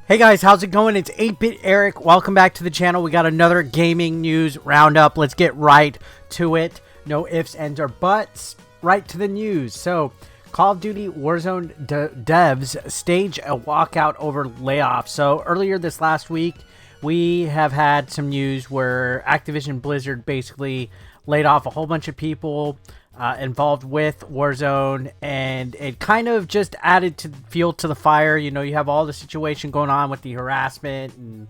Hey guys, how's it going? It's 8-Bit Eric. Welcome back to the channel. We got another gaming news roundup. Let's get right to it. No ifs, ands, or buts. Right to the news. So, Call of Duty Warzone devs stage a walkout over layoffs. So, earlier this last week, we have had some news where Activision Blizzard basically laid off a whole bunch of people involved with Warzone, and it kind of just added to fuel to the fire. You know, you have all the situation going on with the harassment and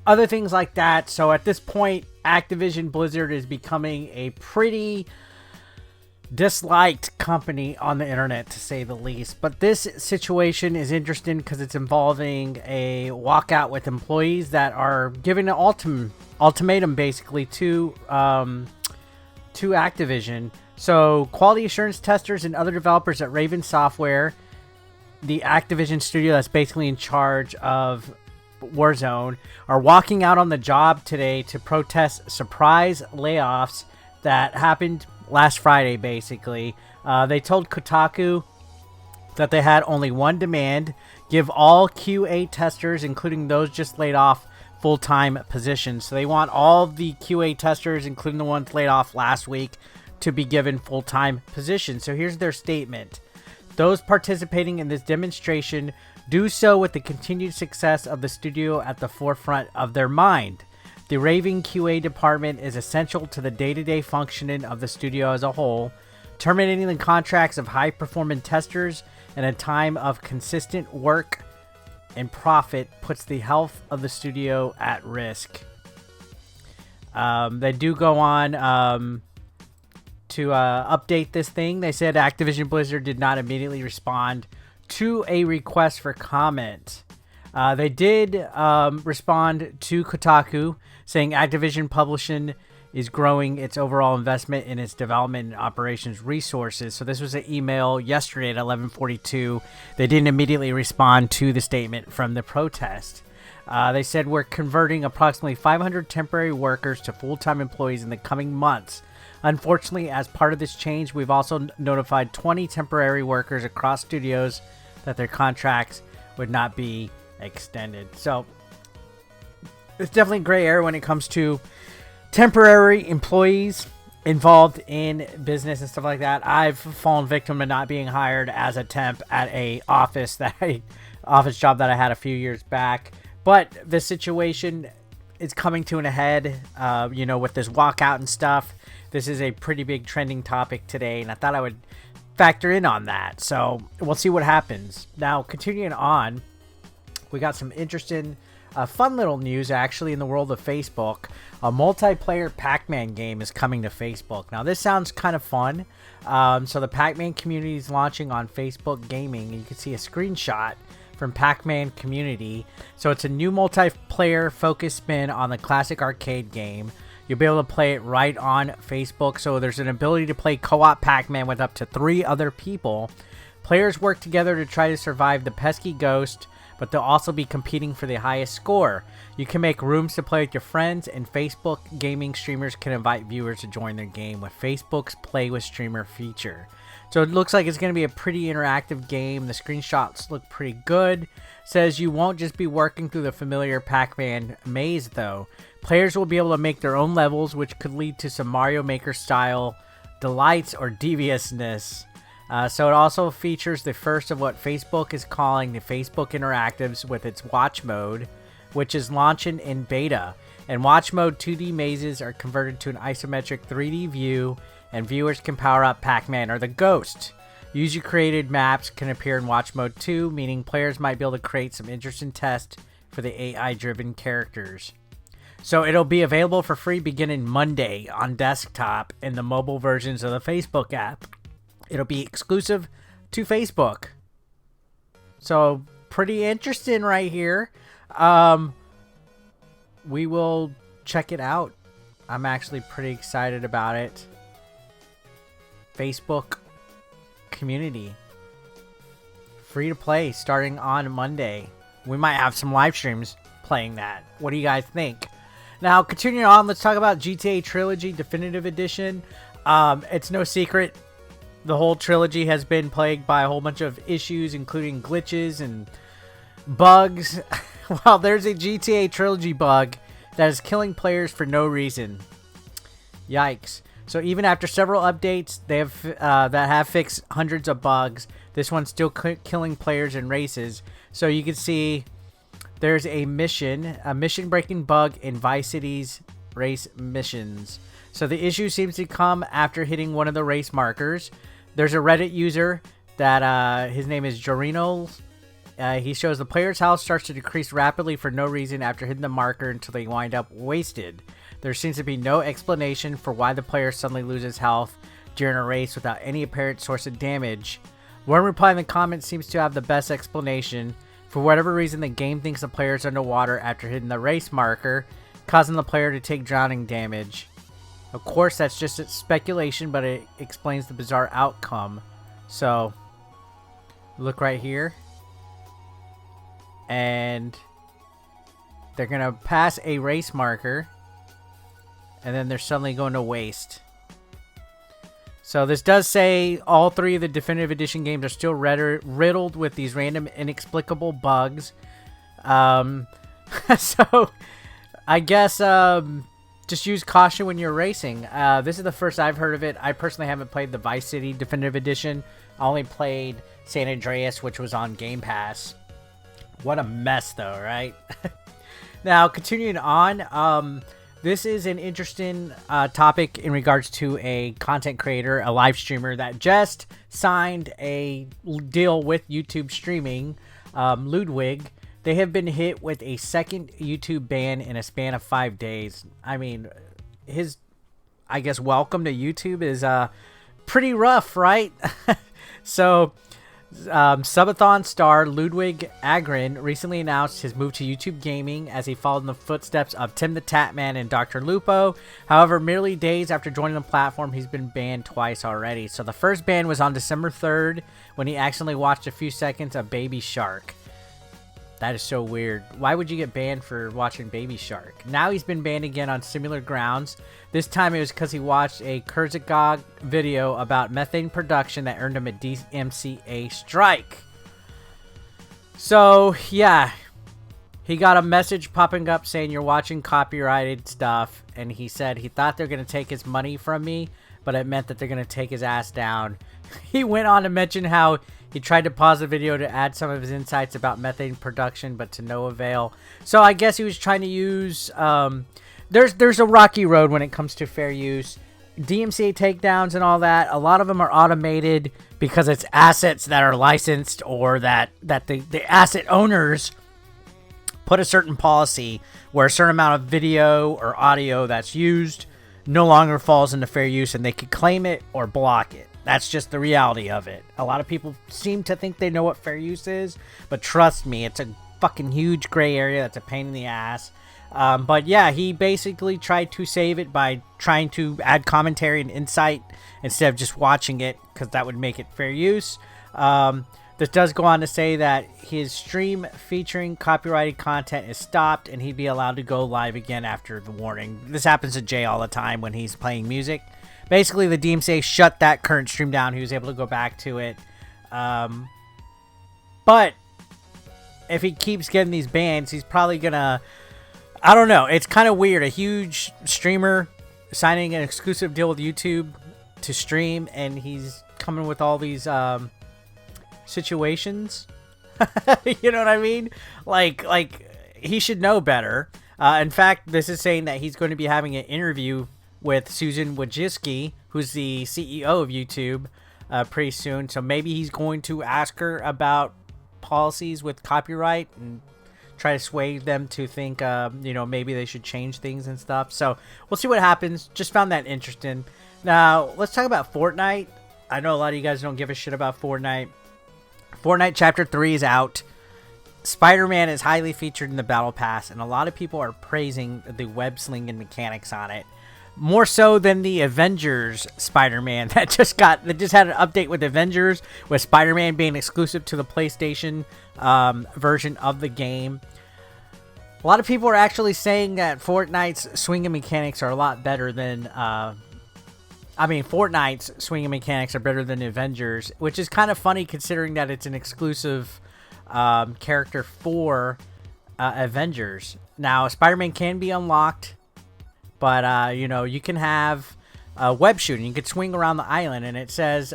other things like that. So at this point, Activision Blizzard is becoming a pretty disliked company on the internet, to say the least. But this situation is interesting because it's involving a walkout with employees that are giving an ultimatum basically to Activision. So quality assurance testers and other developers at Raven Software, the Activision studio that's basically in charge of Warzone, are walking out on the job today to protest surprise layoffs that happened last Friday, basically. They told Kotaku that they had only one demand: give all QA testers, including those just laid off, full-time positions. So they want all the QA testers, including the ones laid off last week, to be given full-time positions. So here's their statement: those participating in this demonstration do so with the continued success of the studio at the forefront of their mind. The Raven QA department is essential to the day-to-day functioning of the studio as a whole. Terminating the contracts of high-performing testers in a time of consistent work and profit puts the health of the studio at risk. They do go on to update this thing. They said Activision Blizzard did not immediately respond to a request for comment. They did respond to Kotaku, saying Activision Publishing is growing its overall investment in its development and operations resources. So this was an email yesterday at 11:42. They didn't immediately respond to the statement from the protest. They said we're converting approximately 500 temporary workers to full-time employees in the coming months. Unfortunately, as part of this change, we've also notified 20 temporary workers across studios that their contracts would not be extended. So it's definitely gray area when it comes to temporary employees involved in business and stuff like that. I've fallen victim to not being hired as a temp at a office job that I had a few years back. But the situation is coming to an head, you know, with this walkout and stuff. This is a pretty big trending topic today, and I thought I would factor in on that. So we'll see what happens. Now, continuing on, we got some interesting, fun little news actually in the world of Facebook. A multiplayer Pac-Man game is coming to Facebook. Now, this sounds kind of fun. So the Pac-Man community is launching on Facebook Gaming. You can see a screenshot from Pac-Man community. So it's a new multiplayer focused spin on the classic arcade game. You'll be able to play it right on Facebook. So there's an ability to play co-op Pac-Man with up to 3 other people. Players work together to try to survive the pesky ghost, but they'll also be competing for the highest score. You can make rooms to play with your friends, and Facebook gaming streamers can invite viewers to join their game with Facebook's Play with Streamer feature. So it looks like it's going to be a pretty interactive game. The screenshots look pretty good. Says you won't just be working through the familiar Pac-Man maze though. Players will be able to make their own levels, which could lead to some Mario Maker style delights or deviousness. So it also features the first of what Facebook is calling the Facebook Interactives with its Watch Mode, which is launching in beta. In Watch Mode, 2D mazes are converted to an isometric 3D view, and viewers can power up Pac-Man or the Ghost. User-created maps can appear in Watch Mode 2, meaning players might be able to create some interesting tests for the AI-driven characters. So it'll be available for free beginning Monday on desktop in the mobile versions of the Facebook app. It'll be exclusive to Facebook. So pretty interesting right here. We will check it out. I'm actually pretty excited about it. Facebook community. Free to play starting on Monday. We might have some live streams playing that. What do you guys think? Now, continuing on, let's talk about GTA Trilogy Definitive Edition. It's no secret the whole trilogy has been plagued by a whole bunch of issues, including glitches and bugs Well, there's a GTA Trilogy bug that is killing players for no reason. Yikes. So even after several updates they have that have fixed hundreds of bugs, this one's still killing players in races. So you can see there's a mission-breaking bug in Vice City's race missions. So the issue seems to come after hitting one of the race markers. There's a Reddit user that his name is Jorino. He shows the player's health starts to decrease rapidly for no reason after hitting the marker until they wind up wasted. There seems to be no explanation for why the player suddenly loses health during a race without any apparent source of damage. One reply in the comments seems to have the best explanation. For whatever reason, the game thinks the player is underwater after hitting the race marker, causing the player to take drowning damage. Of course, that's just speculation, but it explains the bizarre outcome. So, look right here. And they're going to pass a race marker. And then they're suddenly going to waste. So this does say all three of the Definitive Edition games are still riddled with these random inexplicable bugs. So I guess just use caution when you're racing. This is the first I've heard of it. I personally haven't played the Vice City Definitive Edition. I only played San Andreas, which was on Game Pass. What a mess, though, right? Now, continuing on, this is an interesting topic in regards to a content creator, a live streamer that just signed a deal with YouTube streaming, Ludwig. They have been hit with a second YouTube ban in a span of 5 days. I mean, his, I guess, welcome to YouTube is pretty rough, right? So, Subathon star Ludwig Agren recently announced his move to YouTube gaming as he followed in the footsteps of Tim the Tatman and Dr. Lupo. However, merely days after joining the platform, he's been banned twice already. So the first ban was on December 3rd when he accidentally watched a few seconds of Baby Shark. That is so weird. Why would you get banned for watching Baby Shark? Now he's been banned again on similar grounds. This time it was because he watched a Kurzagog video about methane production that earned him a DMCA strike. So, yeah. He got a message popping up saying you're watching copyrighted stuff. And he said he thought they're going to take his money from me, but it meant that they're going to take his ass down. He went on to mention how he tried to pause the video to add some of his insights about methane production, but to no avail. So I guess he was trying to use... There's a rocky road when it comes to fair use. DMCA takedowns and all that, a lot of them are automated because it's assets that are licensed or that the asset owners put a certain policy where a certain amount of video or audio that's used no longer falls into fair use and they could claim it or block it. That's just the reality of it. A lot of people seem to think they know what fair use is, but trust me, it's a fucking huge gray area that's a pain in the ass. But yeah, he basically tried to save it by trying to add commentary and insight instead of just watching it, because that would make it fair use. This does go on to say that his stream featuring copyrighted content is stopped and he'd be allowed to go live again after the warning. This happens to Jay all the time when he's playing music. Basically, the DMCA shut that current stream down. He was able to go back to it. But if he keeps getting these bans, he's probably going to... I don't know. It's kind of weird. A huge streamer signing an exclusive deal with YouTube to stream, and he's coming with all these situations. You know what I mean? Like he should know better. In fact, this is saying that he's going to be having an interview with Susan Wojcicki, who's the CEO of YouTube, pretty soon. So maybe he's going to ask her about policies with copyright and try to sway them to think, you know, maybe they should change things and stuff. So we'll see what happens. Just found that interesting. Now, let's talk about Fortnite. I know a lot of you guys don't give a shit about Fortnite. Fortnite Chapter 3 is out. Spider-Man is highly featured in the Battle Pass, and a lot of people are praising the web slinging mechanics on it. More so than the Avengers Spider-Man that just had an update with Avengers, with Spider-Man being exclusive to the PlayStation version of the game. A lot of people are actually saying that Fortnite's swinging mechanics are a lot better than... Fortnite's swinging mechanics are better than Avengers, which is kind of funny considering that it's an exclusive character for Avengers. Now, Spider-Man can be unlocked, but you know, you can have web shooting. You could swing around the island, and it says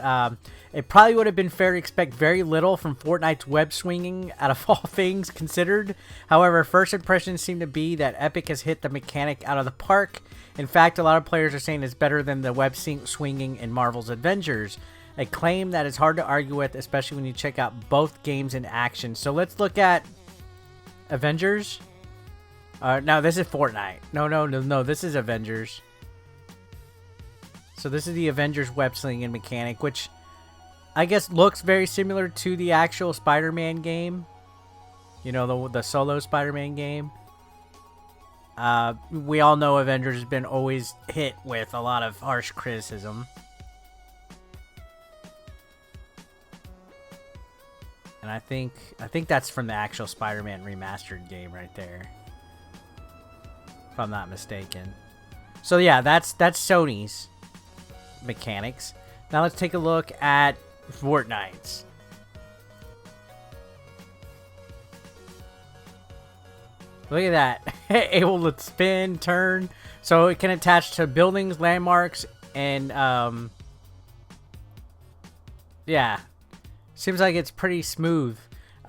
it probably would have been fair to expect very little from Fortnite's web swinging out of all things considered. However, first impressions seem to be that Epic has hit the mechanic out of the park. In fact, a lot of players are saying it's better than the web swinging in Marvel's Avengers, a claim that is hard to argue with, especially when you check out both games in action. So let's look at Avengers. No, this is Fortnite. No, this is Avengers. So this is the Avengers web slinging mechanic, which I guess looks very similar to the actual Spider-Man game. You know, the solo Spider-Man game. We all know Avengers has been always hit with a lot of harsh criticism. And I think that's from the actual Spider-Man remastered game right there, if I'm not mistaken. So yeah, that's Sony's mechanics. Now let's take a look at Fortnite's. Look at that. Able to spin, turn. So it can attach to buildings, landmarks, and yeah. Seems like it's pretty smooth.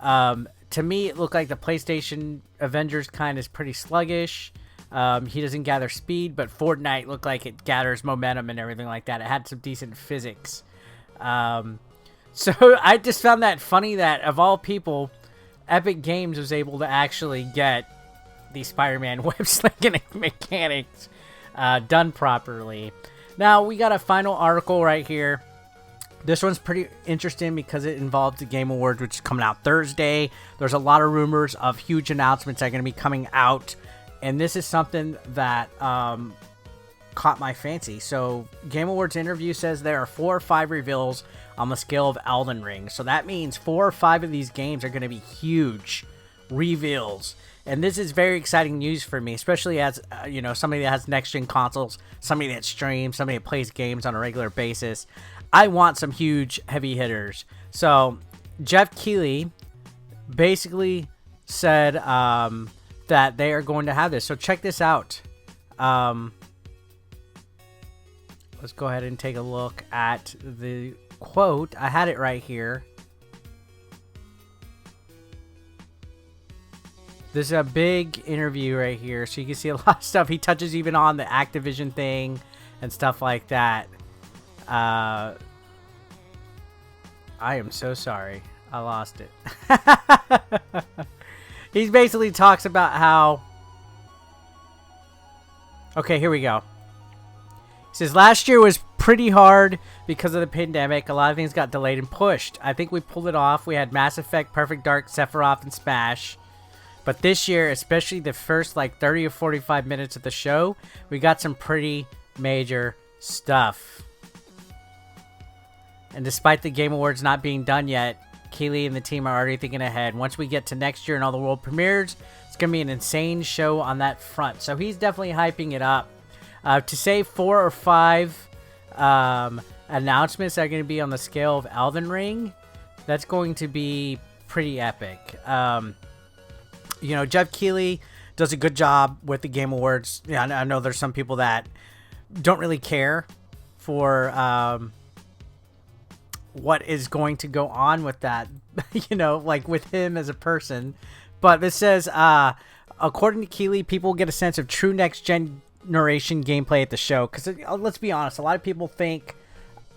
To me, it looked like the PlayStation Avengers kind is pretty sluggish. He doesn't gather speed, but Fortnite looked like it gathers momentum and everything like that. It had some decent physics. So I just found that funny that, of all people, Epic Games was able to actually get the Spider-Man web slinging mechanics done properly. Now, we got a final article right here. This one's pretty interesting because it involves the Game Awards, which is coming out Thursday. There's a lot of rumors of huge announcements that are going to be coming out. And this is something that caught my fancy. So, Game Awards interview says there are 4 or 5 reveals on the scale of Elden Ring. So that means 4 or 5 of these games are going to be huge reveals. And this is very exciting news for me, especially as, you know, somebody that has next-gen consoles, somebody that streams, somebody that plays games on a regular basis. I want some huge heavy hitters. So, Jeff Keighley basically said that they are going to have this. So, check this out. Let's go ahead and take a look at the quote. I had it right here. This is a big interview right here, so you can see a lot of stuff. He touches even on the Activision thing and stuff like that. I am so sorry. I lost it. He basically talks about how... Okay, here we go. He says, last year was pretty hard because of the pandemic. A lot of things got delayed and pushed. I think we pulled it off. We had Mass Effect, Perfect Dark, Sephiroth, and Smash. But this year, especially the first like 30 or 45 minutes of the show, we got some pretty major stuff. And despite the Game Awards not being done yet, Keighley and the team are already thinking ahead. Once we get to next year and all the world premieres, it's going to be an insane show on that front. So he's definitely hyping it up. To say 4 or 5 announcements that are going to be on the scale of Elden Ring, that's going to be pretty epic. You know, Jeff Keighley does a good job with the Game Awards. Yeah, I know there's some people that don't really care for what is going to go on with that, you know, like with him as a person. But this says, according to Keighley, people get a sense of true next-gen generation gameplay at the show. Because let's be honest, a lot of people think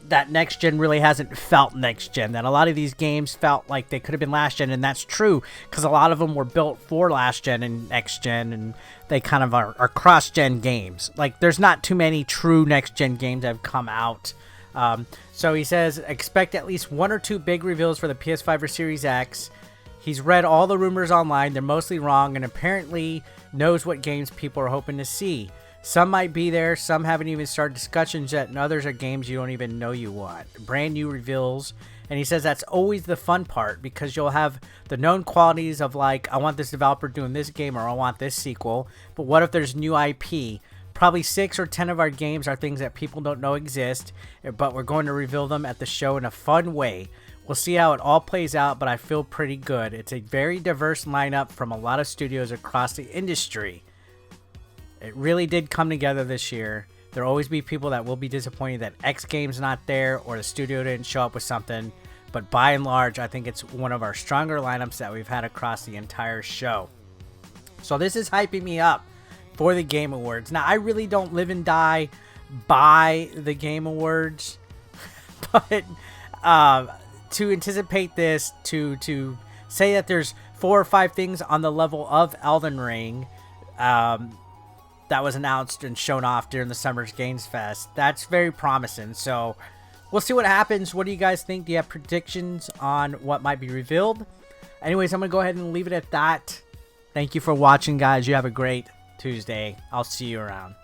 that next gen really hasn't felt next gen, that a lot of these games felt like they could have been last gen, and that's true because a lot of them were built for last gen and next gen, and they kind of are cross gen games. Like, there's not too many true next gen games that have come out. So he says expect at least 1 or 2 big reveals for the PS5 or Series X. He's read all the rumors online. They're mostly wrong, and apparently knows what games people are hoping to see. Some might be there, some haven't even started discussions yet, and others are games you don't even know you want. Brand new reveals, and he says that's always the fun part, because you'll have the known qualities of, like, I want this developer doing this game, or I want this sequel, but what if there's new IP? Probably 6 or 10 of our games are things that people don't know exist, but we're going to reveal them at the show in a fun way. We'll see how it all plays out, but I feel pretty good. It's a very diverse lineup from a lot of studios across the industry. It really did come together this year. There'll always be people that will be disappointed that X Game's not there or the studio didn't show up with something. But by and large, I think it's one of our stronger lineups that we've had across the entire show. So this is hyping me up for the Game Awards. Now, I really don't live and die by the Game Awards. But to anticipate this, to say that there's 4 or 5 things on the level of Elden Ring that was announced and shown off during the Summer's Games Fest, that's very promising. So we'll see what happens. What do you guys think? Do you have predictions on what might be revealed? Anyways, I'm going to go ahead and leave it at that. Thank you for watching, guys. You have a great Tuesday. I'll see you around.